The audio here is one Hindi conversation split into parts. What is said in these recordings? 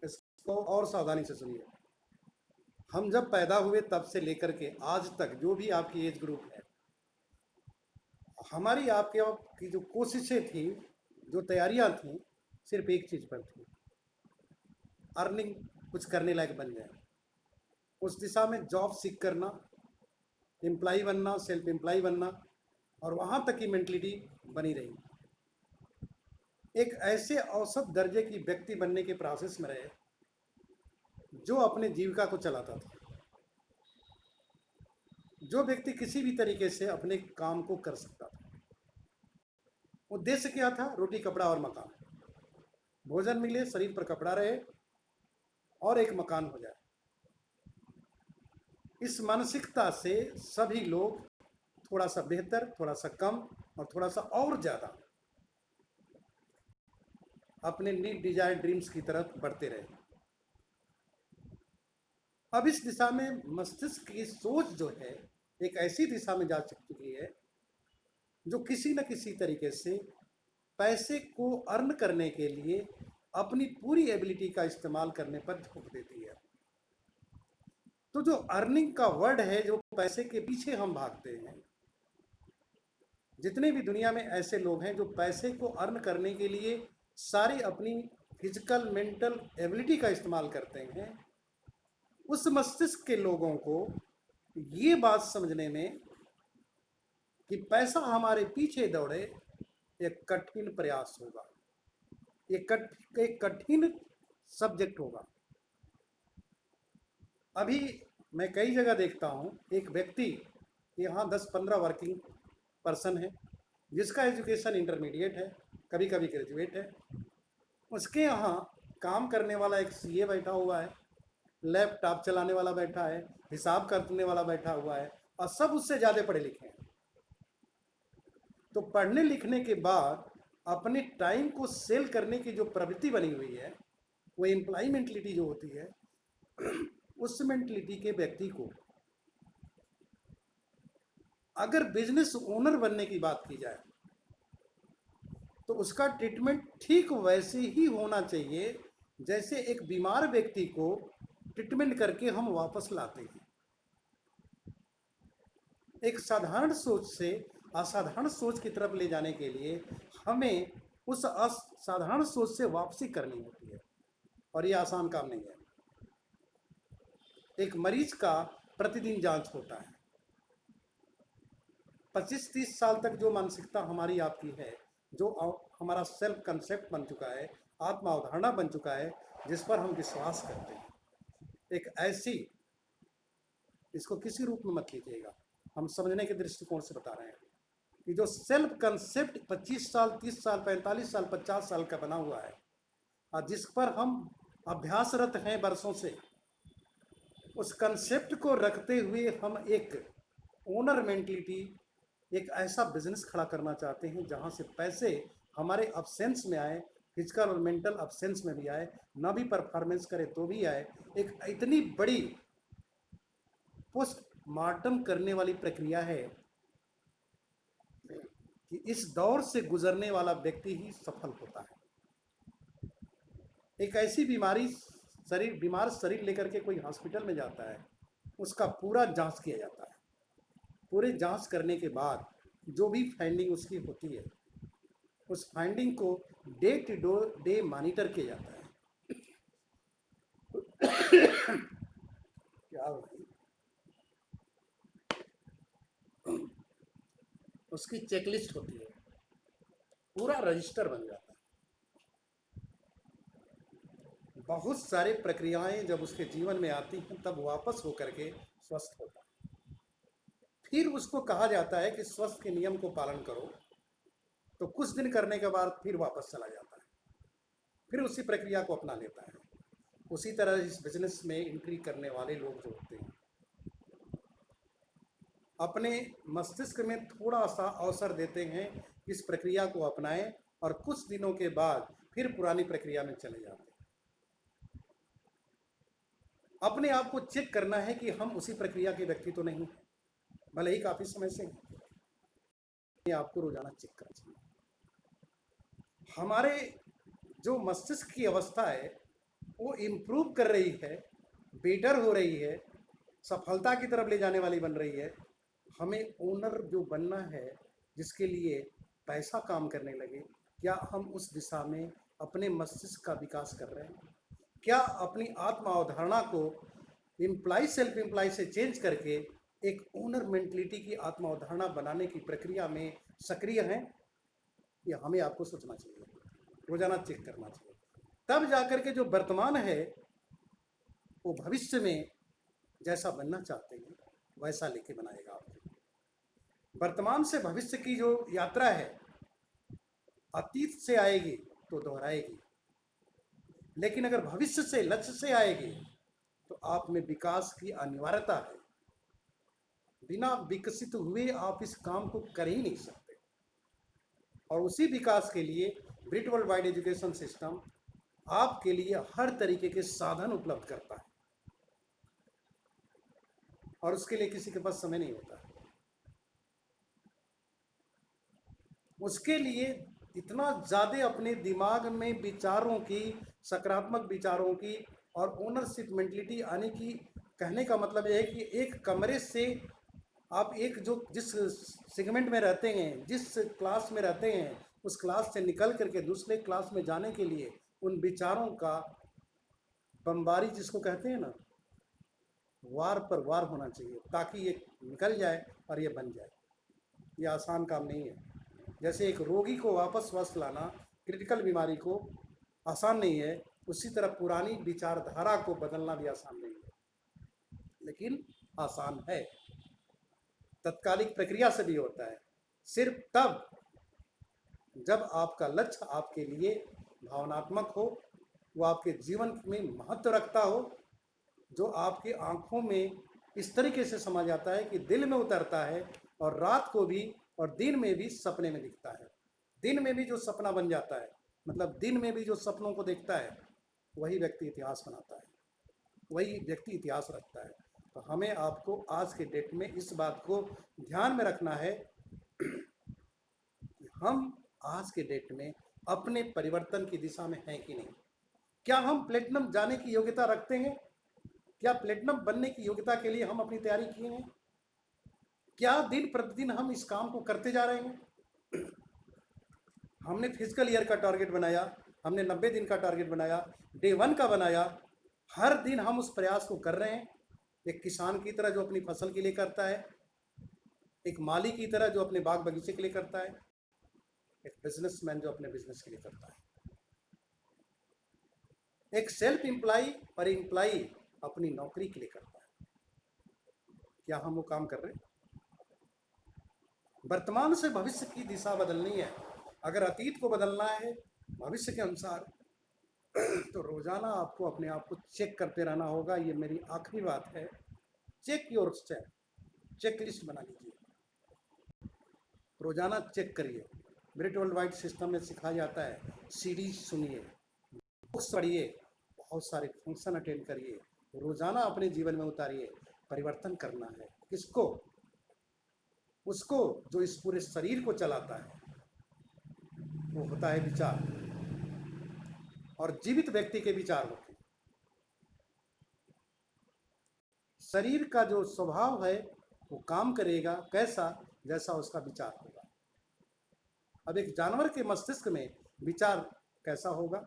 इसको और सावधानी से सुनिए। हम जब पैदा हुए तब से लेकर के आज तक जो भी आपकी एज ग्रुप है, हमारी आपके की जो कोशिशें थी, जो तैयारियां थी, सिर्फ एक चीज़ पर थी, अर्निंग, कुछ करने लायक बन जाए। उस दिशा में जॉब सीख करना, एम्प्लॉय बनना, सेल्फ एम्प्लॉय बनना, और वहाँ तक की मेंटलिटी बनी रही। एक ऐसे औसत दर्जे की व्यक्ति बनने के प्रोसेस में रहे जो अपने जीविका को चलाता था, जो व्यक्ति किसी भी तरीके से अपने काम को कर सकता था। उद्देश्य क्या था? रोटी, कपड़ा और मकान। भोजन मिले, शरीर पर कपड़ा रहे और एक मकान हो जाए। इस मानसिकता से सभी लोग थोड़ा सा बेहतर, थोड़ा सा कम और थोड़ा सा और ज़्यादा अपने नीड, डिजायर, ड्रीम्स की तरफ बढ़ते रहे। अब इस दिशा में मस्तिष्क की सोच जो है एक ऐसी दिशा में जा चुकी है जो किसी न किसी तरीके से पैसे को अर्न करने के लिए अपनी पूरी एबिलिटी का इस्तेमाल करने पर झोंक देती है। तो जो अर्निंग का वर्ड है, जो पैसे के पीछे हम भागते हैं, जितने भी दुनिया में ऐसे लोग हैं जो पैसे को अर्न करने के लिए सारी अपनी फिजिकल, मेंटल एबिलिटी का इस्तेमाल करते हैं, उस मस्तिष्क के लोगों को ये बात समझने में कि पैसा हमारे पीछे दौड़े एक कठिन प्रयास होगा, एक कठिन सब्जेक्ट होगा। अभी मैं कई जगह देखता हूँ, एक व्यक्ति यहाँ 10-15 वर्किंग पर्सन है जिसका एजुकेशन इंटरमीडिएट है, कभी कभी ग्रेजुएट है। उसके यहाँ काम करने वाला एक सीए बैठा हुआ है, लैपटॉप चलाने वाला बैठा है, हिसाब करने वाला बैठा हुआ है, और सब उससे ज़्यादा पढ़े लिखे हैं। तो पढ़ने लिखने के बाद अपने टाइम को सेल करने की जो प्रवृत्ति बनी हुई है, वो एम्प्लॉय मेंटलिटी जो होती है, उस मेंटलिटी के व्यक्ति को अगर बिजनेस ओनर बनने की बात की जाए तो उसका ट्रीटमेंट ठीक वैसे ही होना चाहिए जैसे एक बीमार व्यक्ति को ट्रीटमेंट करके हम वापस लाते हैं। एक साधारण सोच से असाधारण सोच की तरफ ले जाने के लिए हमें उस असाधारण सोच से वापसी करनी होती है, और ये आसान काम नहीं है। एक मरीज का प्रतिदिन जांच होता है। 25-30 साल तक जो मानसिकता हमारी आपकी है, जो हमारा सेल्फ कंसेप्ट बन चुका है, आत्म अवधारणा बन चुका है, जिस पर हम विश्वास करते हैं, एक ऐसी, इसको किसी रूप में मत लीजिएगा, हम समझने के दृष्टिकोण से बता रहे हैं कि जो सेल्फ कंसेप्ट 25 साल, 30 साल, 45 साल, 50 साल का बना हुआ है और जिस पर हम अभ्यासरत हैं वर्षों से, उस कंसेप्ट को रखते हुए हम एक ओनर मेंटलिटी, एक ऐसा बिजनेस खड़ा करना चाहते हैं जहां से पैसे हमारे अब्सेंस में आए, फिजिकल और मेंटल अब्सेंस में भी आए, ना भी परफॉर्मेंस करे तो भी आए। एक इतनी बड़ी पोस्टमार्टम करने वाली प्रक्रिया है कि इस दौर से गुजरने वाला व्यक्ति ही सफल होता है। एक ऐसी बीमार शरीर लेकर के कोई हॉस्पिटल में जाता है, उसका पूरा जांच किया जाता है। पूरे जांच करने के बाद जो भी फाइंडिंग उसकी होती है, उस फाइंडिंग को डे टू डे मॉनिटर किया जाता है। क्या भाई, उसकी चेकलिस्ट होती है, पूरा रजिस्टर बन जाता है। बहुत सारे प्रक्रियाएं जब उसके जीवन में आती हैं तब वापस होकर के स्वस्थ होता है। फिर उसको कहा जाता है कि स्वस्थ के नियम को पालन करो, तो कुछ दिन करने के बाद फिर वापस चला जाता है, फिर उसी प्रक्रिया को अपना लेता है। उसी तरह इस बिजनेस में एंट्री करने वाले लोग जो होते हैं, अपने मस्तिष्क में थोड़ा सा अवसर देते हैं इस प्रक्रिया को अपनाएं, और कुछ दिनों के बाद फिर पुरानी प्रक्रिया में चले जाते हैं। अपने आप को चेक करना है कि हम उसी प्रक्रिया के व्यक्ति तो नहीं हैं, भले ही काफ़ी समय से हैं। आपको रोजाना चेक करना चाहिए। हमारे जो मस्तिष्क की अवस्था है वो इम्प्रूव कर रही है, बेटर हो रही है, सफलता की तरफ ले जाने वाली बन रही है, हमें ओनर जो बनना है, जिसके लिए पैसा काम करने लगे, क्या हम उस दिशा में अपने मस्तिष्क का विकास कर रहे हैं? क्या अपनी आत्म अवधारणा को इम्प्लाई सेल्फ इम्प्लाई से चेंज करके एक ओनर मेंटलिटी की आत्म अवधारणा बनाने की प्रक्रिया में सक्रिय हैं? ये हमें आपको सोचना चाहिए, रोजाना चेक करना चाहिए। तब जाकर के जो वर्तमान है वो भविष्य में जैसा बनना चाहते हैं वैसा लेके बनाएगा आपको। वर्तमान से भविष्य की जो यात्रा है अतीत से आएगी तो दोहराएगी, लेकिन अगर भविष्य से लक्ष्य से आएगी तो आप में विकास की अनिवार्यता है। बिना विकसित हुए आप इस काम को कर ही नहीं सकते। और उसी विकास के लिए ब्रिट वर्ल्ड वाइड एजुकेशन सिस्टम आपके लिए हर तरीके के साधन उपलब्ध करता है, और उसके लिए किसी के पास समय नहीं होता है। उसके लिए इतना ज़्यादा अपने दिमाग में विचारों की, सकारात्मक विचारों की और ओनरशिप मेंटलिटी आने की, कहने का मतलब यह है कि एक कमरे से आप जिस सेगमेंट में रहते हैं, जिस क्लास में रहते हैं, उस क्लास से निकल करके दूसरे क्लास में जाने के लिए उन विचारों का बमबारी, जिसको कहते हैं ना, वार पर वार होना चाहिए ताकि ये निकल जाए और ये बन जाए। ये आसान काम नहीं है। जैसे एक रोगी को वापस स्वस्थ लाना, क्रिटिकल बीमारी को, आसान नहीं है, उसी तरह पुरानी विचारधारा को बदलना भी आसान नहीं है, लेकिन आसान है। तत्कालिक प्रक्रिया से भी होता है, सिर्फ तब जब आपका लक्ष्य आपके लिए भावनात्मक हो, वो आपके जीवन में महत्व रखता हो, जो आपकी आंखों में इस तरीके से समा जाता है कि दिल में उतरता है और रात को भी और दिन में भी सपने में दिखता है। दिन में भी जो सपना बन जाता है, मतलब दिन में भी जो सपनों को देखता है, वही व्यक्ति इतिहास बनाता है, वही व्यक्ति इतिहास रखता है। तो हमें आपको आज के डेट में इस बात को ध्यान में रखना है कि हम आज के डेट में अपने परिवर्तन की दिशा में हैं कि नहीं। क्या हम प्लेटिनम जाने की योग्यता रखते हैं? क्या प्लेटिनम बनने की योग्यता के लिए हम अपनी तैयारी किए हैं? क्या दिन प्रतिदिन हम इस काम को करते जा रहे हैं? हमने फिजिकल ईयर का टारगेट बनाया, हमने 90 दिन का टारगेट बनाया, डे 1 का बनाया, हर दिन हम उस प्रयास को कर रहे हैं। एक किसान की तरह जो अपनी फसल के लिए करता है, एक माली की तरह जो अपने बाग बगीचे के लिए करता है, एक बिजनेसमैन जो अपने बिजनेस के लिए करता है, एक सेल्फ एम्प्लॉय और एम्प्लॉय अपनी नौकरी के लिए करता है। क्या हम वो काम कर रहे हैं? वर्तमान से भविष्य की दिशा बदलनी है। अगर अतीत को बदलना है भविष्य के अनुसार, तो रोजाना आपको अपने आप को चेक करते रहना होगा। ये मेरी आखिरी बात है, check your step, check list बना लीजिए, रोजाना चेक करिए। ब्रिट वर्ल्ड वाइड सिस्टम में सिखाया जाता है, सीरीज सुनिए, बुक्स पढ़िए, बहुत सारे फंक्शन अटेंड करिए, रोजाना अपने जीवन में उतारिए। परिवर्तन करना है किसको? उसको जो इस पूरे शरीर को चलाता है, वो होता है विचार, और जीवित व्यक्ति के विचार होते हैं। शरीर का जो स्वभाव है वो काम करेगा कैसा, जैसा उसका विचार होगा। अब एक जानवर के मस्तिष्क में विचार कैसा होगा,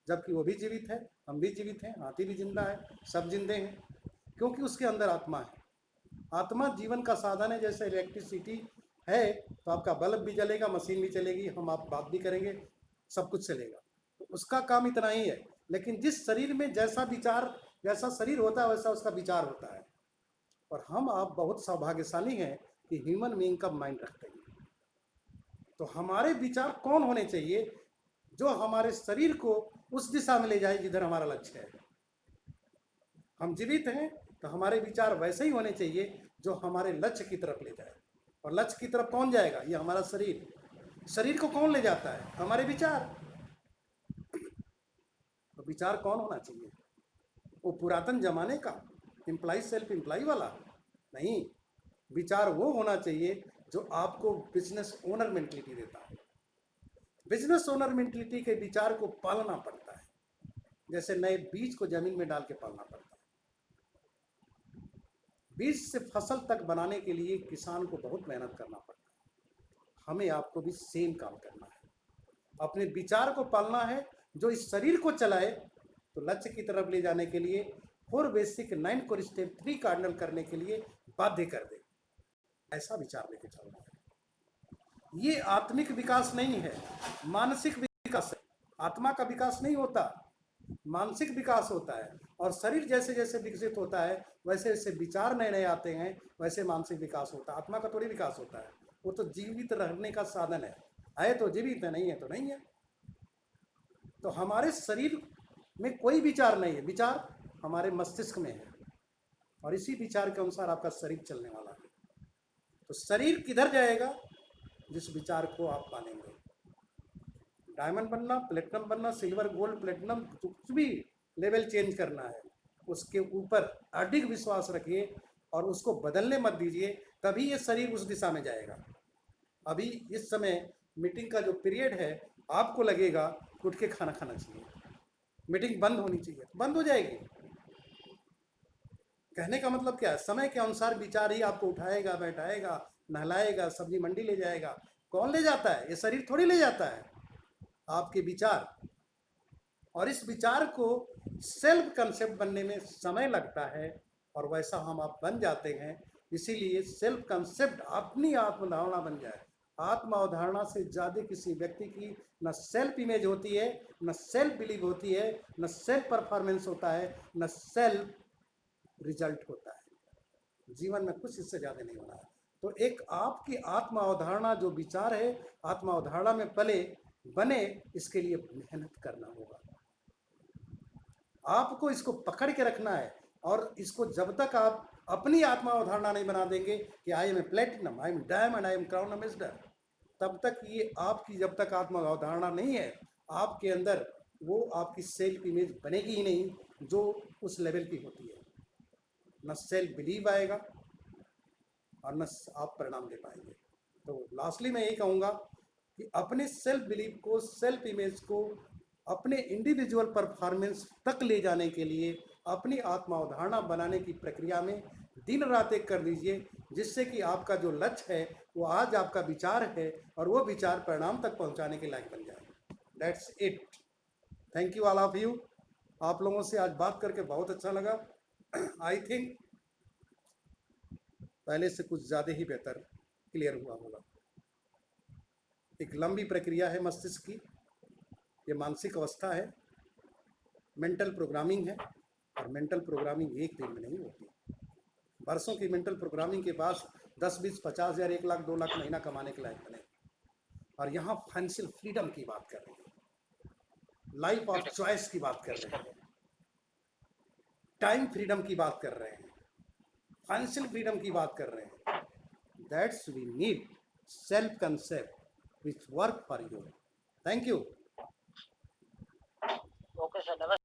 जबकि वो भी जीवित है, हम भी जीवित हैं, हाथी भी जिंदा है, सब जिंदे हैं, क्योंकि उसके अंदर आत्मा है। आत्मा जीवन का साधन है। जैसे इलेक्ट्रिसिटी है तो आपका बल्ब भी जलेगा, मशीन भी चलेगी, हम आप बात भी करेंगे, सब कुछ चलेगा, तो उसका काम इतना ही है। लेकिन जिस शरीर में जैसा विचार, जैसा शरीर होता है वैसा उसका विचार होता है। और हम आप बहुत सौभाग्यशाली हैं कि ह्यूमन बीइंग का माइंड रखते हैं। तो हमारे विचार कौन होने चाहिए? जो हमारे शरीर को उस दिशा में ले जाए जिधर हमारा लक्ष्य है। हम जीवित हैं तो हमारे विचार वैसे ही होने चाहिए जो हमारे लक्ष्य की तरफ ले जाए। और लक्ष्य की तरफ कौन जाएगा? ये हमारा शरीर। शरीर को कौन ले जाता है? हमारे विचार। तो विचार कौन होना चाहिए? वो पुरातन जमाने का एम्प्लॉय सेल्फ एम्प्लॉय वाला नहीं, विचार वो होना चाहिए जो आपको बिजनेस ओनर मेंटलिटी देता है। बिजनेस ओनर मेंटलिटी के विचार को पालना पड़ता है। जैसे नए बीज को जमीन में डाल के पालना पड़ता है। बीज से फसल तक बनाने के लिए किसान को बहुत मेहनत करना पड़ता है। हमें आपको भी सेम काम करना है, अपने विचार को पालना है जो इस शरीर को चलाए तो लक्ष्य की तरफ ले जाने के लिए 4 बेसिक 9 को स्टेप 3 कार्डिनल करने के लिए बाध्य कर दे। ऐसा विचार लेके चलना है। ये आत्मिक विकास नहीं है, मानसिक विकास है। आत्मा का विकास नहीं होता, मानसिक विकास होता है। और शरीर जैसे जैसे विकसित होता है वैसे वैसे विचार नए नए आते हैं, वैसे मानसिक विकास होता है। आत्मा का थोड़ी विकास होता है, वो तो जीवित रहने का साधन है तो जीवित है, नहीं है तो नहीं है। तो हमारे शरीर में कोई विचार नहीं है, विचार हमारे मस्तिष्क में है और इसी विचार के अनुसार आपका शरीर चलने वाला है। तो शरीर किधर जाएगा? जिस विचार को आप मानेंगे। डायमंड बनना, प्लेटिनम बनना, सिल्वर, गोल्ड, प्लेटिनम, कुछ भी लेवल चेंज करना है, उसके ऊपर अधिक विश्वास रखिए और उसको बदलने मत दीजिए, तभी ये शरीर उस दिशा में जाएगा। अभी इस समय मीटिंग का जो पीरियड है, आपको लगेगा उठ के खाना खाना चाहिए, मीटिंग बंद होनी चाहिए, बंद हो जाएगी। कहने का मतलब क्या है? समय के अनुसार विचार ही आपको उठाएगा, बैठाएगा, नहलाएगा, सब्जी मंडी ले जाएगा। कौन ले जाता है? ये शरीर थोड़ी ले जाता है, आपके विचार। और इस विचार को सेल्फ कंसेप्ट बनने में समय लगता है और वैसा हम आप बन जाते हैं। इसीलिए सेल्फ कंसेप्ट अपनी आत्मधारणा बन जाए। आत्म अवधारणा से ज़्यादा किसी व्यक्ति की न सेल्फ इमेज होती है, न सेल्फ बिलीव होती है, न सेल्फ परफॉर्मेंस होता है, न सेल्फ रिजल्ट होता है। जीवन में कुछ इससे ज़्यादा नहीं होना है। तो एक आपकी आत्म अवधारणा जो विचार है, आत्म अवधारणा में पले बने, इसके लिए मेहनत करना होगा। आपको इसको पकड़ के रखना है और इसको जब तक आप अपनी आत्मा अवधारणा नहीं बना देंगे कि I am a platinum, I am diamond, I am crown ambassador, तब तक ये आपकी जब तक आत्मा अवधारणा नहीं है आपके अंदर, वो आपकी सेल्फ इमेज बनेगी ही नहीं जो उस लेवल की होती है। न सेल्फ बिलीव आएगा और न आप परिणाम दे पाएंगे। तो लास्टली मैं यही कहूँगा कि अपने सेल्फ बिलीव को, सेल्फ इमेज को अपने इंडिविजुअल परफॉर्मेंस तक ले जाने के लिए अपनी आत्मा अवधारणा बनाने की प्रक्रिया में दिन रात एक कर लीजिए, जिससे कि आपका जो लक्ष्य है वो आज आपका विचार है और वो विचार परिणाम तक पहुंचाने के लायक बन जाए। That's it. Thank you all of you. आप लोगों से आज बात करके बहुत अच्छा लगा। आई थिंक पहले से कुछ ज़्यादा ही बेहतर क्लियर हुआ होगा। एक लंबी प्रक्रिया है मस्तिष्क की, ये मानसिक अवस्था है, मेंटल प्रोग्रामिंग है। और मेंटल प्रोग्रामिंग एक दिन में नहीं होती, वर्षों की मेंटल प्रोग्रामिंग के बाद 10, 20, 50 हज़ार, 1 लाख, 2 लाख महीना कमाने के लायक बने। और यहाँ फाइनेंशियल फ्रीडम की बात कर रहे हैं, लाइफ ऑफ चॉइस की बात कर रहे हैं, टाइम फ्रीडम की बात कर रहे हैं, फाइनेंशियल फ्रीडम की बात कर रहे हैं। That's we need self concept which work for you. Thank you. Okay sir, नमस्ते।